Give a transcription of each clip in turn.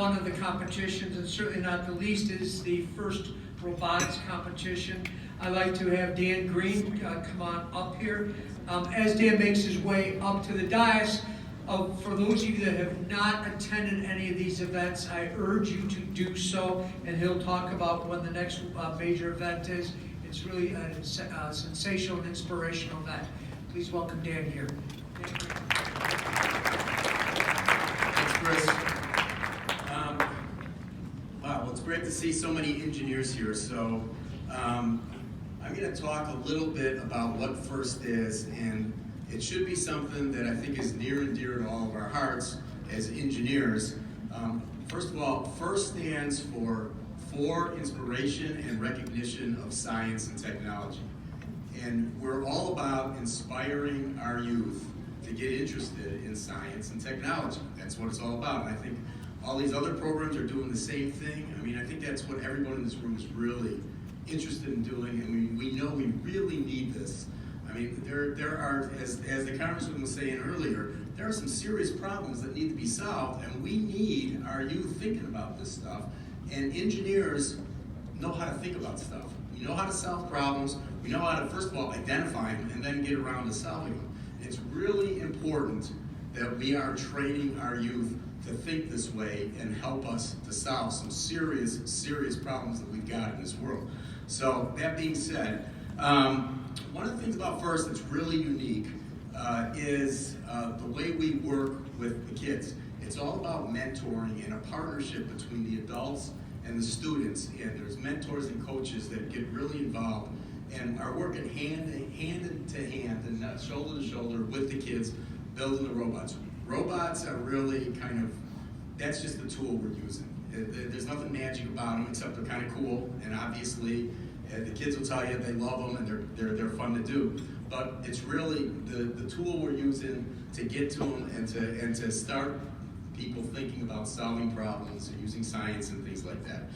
one of the competitions, and certainly not the least, is the first robotics competition. I'd like to have Dan Green come on up here. As Dan makes his way up to the dais, for those of you that have not attended any of these events, I urge you to do so, and he'll talk about when the next major event is. It's really a sensational and inspirational event. Please welcome Dan here. Thanks, Chris. Wow, well, it's great to see so many engineers here. So I'm going to talk a little bit about what FIRST is, and it should be something that I think is near and dear to all of our hearts as engineers. First of all, FIRST stands for Inspiration and Recognition of Science and Technology. And we're all about inspiring our youth to get interested in science and technology. That's what it's all about. And I think all these other programs are doing the same thing. I mean, I think that's what everyone in this room is really interested in doing, and we know we really need this. I mean, there are, as the Congressman was saying earlier, there are some serious problems that need to be solved, and we need our youth thinking about this stuff. And engineers know how to think about stuff. We know how to solve problems. We know how to, first of all, identify them and then get around to solving them. It's really important that we are training our youth to think this way and help us to solve some serious, serious problems that we've got in this world. So that being said, one of the things about FIRST that's really unique is the way we work with the kids. It's all about mentoring and a partnership between the adults and the students. And there's mentors and coaches that get really involved and are working hand to hand and shoulder to shoulder with the kids building the robots. Robots are really kind of, that's just the tool we're using. There's nothing magic about them except they're kind of cool, and obviously the kids will tell you they love them and they're fun to do. But it's really the tool we're using to get to them and to start people thinking about solving problems and using science and things like that.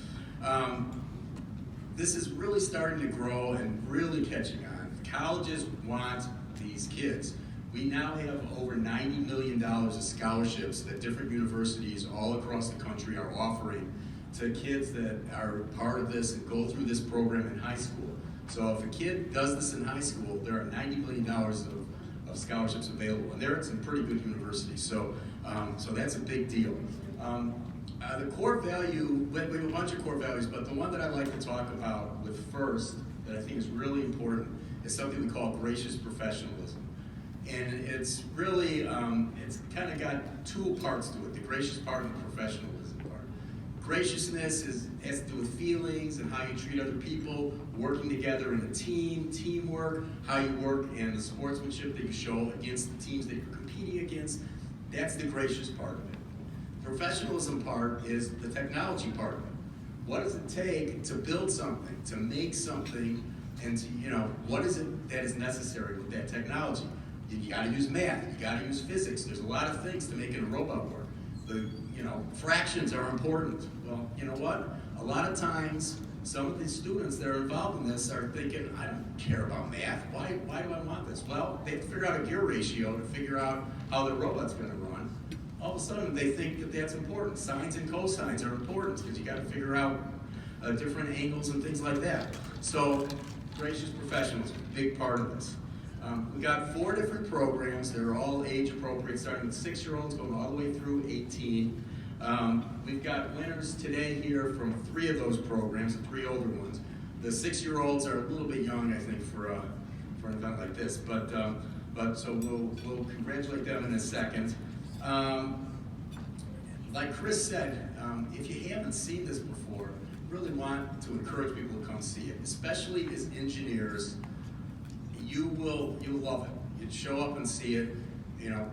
This is really starting to grow and really catching on. Colleges want these kids. We now have over $90 million of scholarships that different universities all across the country are offering to kids that are part of this and go through this program in high school. So if a kid does this in high school, there are $90 million of scholarships available. And they're at some pretty good universities. So that's a big deal. The core value, we have a bunch of core values, but the one that I like to talk about with FIRST that I think is really important is something we call gracious professionalism. And it's really, it's kind of got two parts to it, the gracious part and the professionalism part. Graciousness has to do with feelings and how you treat other people, working together in a team, teamwork, how you work, and the sportsmanship that you show against the teams that you're competing against. That's the gracious part of it. Professionalism part is the technology part of it. What does it take to build something, to make something, and to, what is it that is necessary with that technology? You got to use math, you got to use physics. There's a lot of things to making a robot work. Fractions are important. Well, you know what? A lot of times, some of the students that are involved in this are thinking, I don't care about math. Why do I want this? Well, they have to figure out a gear ratio to figure out how their robot's going to run. All of a sudden, they think that that's important. Sines and cosines are important because you got to figure out different angles and things like that. So, gracious professionals, big part of this. We got 4 different programs. They're all age appropriate, starting with 6-year-olds going all the way through 18. We've got winners today here from 3 of those programs, the 3 older ones. The 6-year-olds are a little bit young, I think, for an event like this. But so we'll congratulate them in a second. Like Chris said, if you haven't seen this before, really want to encourage people to come see it, especially as engineers. You'll love it. You'd show up and see it.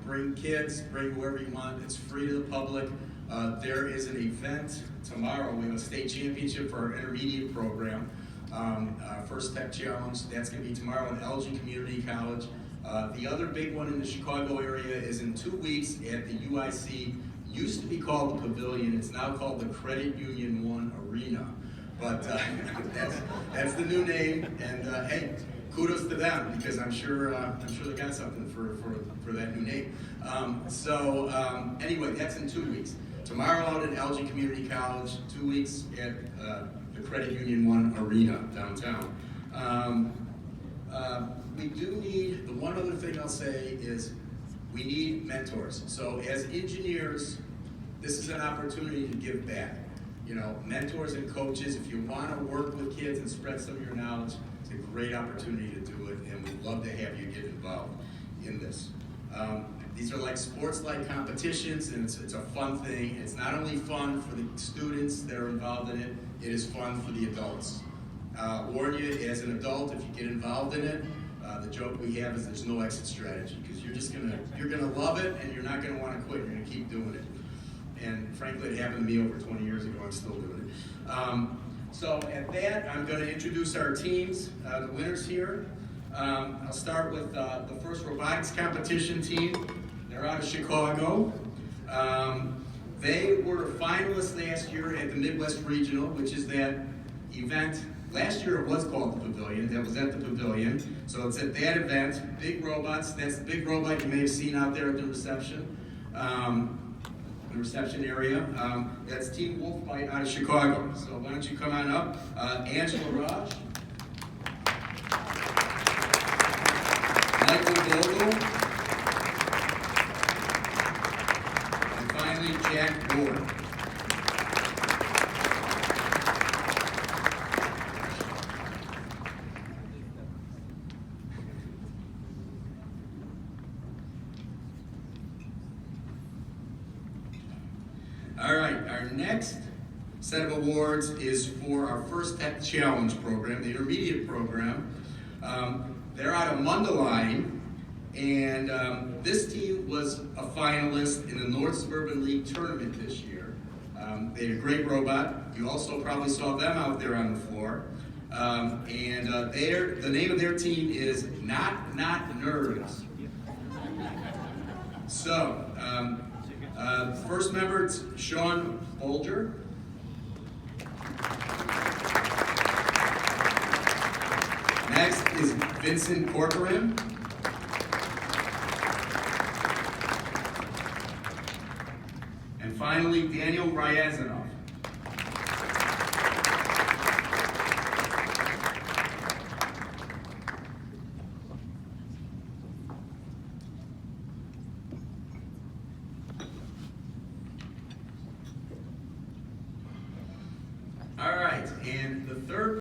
Bring kids, bring whoever you want. It's free to the public. There is an event tomorrow. We have a state championship for our intermediate program, First Tech Challenge. That's going to be tomorrow at Elgin Community College. The other big one in the Chicago area is in 2 weeks at the UIC. Used to be called the Pavilion. It's now called the Credit Union 1 Arena. But that's the new name. And hey, kudos to them, because I'm sure they got something for that new name. Anyway, that's in 2 weeks. tomorrow out at Algae Community College, 2 weeks at the Credit Union 1 Arena downtown. We do need, the one other thing I'll say is we need mentors. So as engineers, this is an opportunity to give back. You know, mentors and coaches, if you want to work with kids and spread some of your knowledge, it's a great opportunity to do it, and we'd love to have you get involved in this. These are like sports-like competitions, and it's a fun thing. It's not only fun for the students that are involved in it, it is fun for the adults. Warn you, as an adult, if you get involved in it, the joke we have is there's no exit strategy, because you're gonna love it, and you're not gonna want to quit. You're gonna keep doing it. And frankly, it happened to me over 20 years ago. I'm still doing it. So at that, I'm going to introduce our teams, the winners here. I'll start with the first robotics competition team. They're out of Chicago. They were finalists last year at the Midwest Regional, which is that event. Last year it was called the Pavilion. That was at the Pavilion. So it's at that event. Big robots. That's the big robot you may have seen out there at the reception. The reception area. That's Team Wolfbite out of Chicago. So why don't you come on up? Angela Raj. Michael Vogel. And finally, Jack Ward. All right, our next set of awards is for our First Tech Challenge program, the intermediate program. They're out of Mundelein, and this team was a finalist in the North Suburban League tournament this year. They had a great robot. You also probably saw them out there on the floor. The name of their team is Not Nerds. So, first member, it's Sean Bolger. Next is Vincent Corcoran. And finally, Daniel Ryazanov. All right, and the third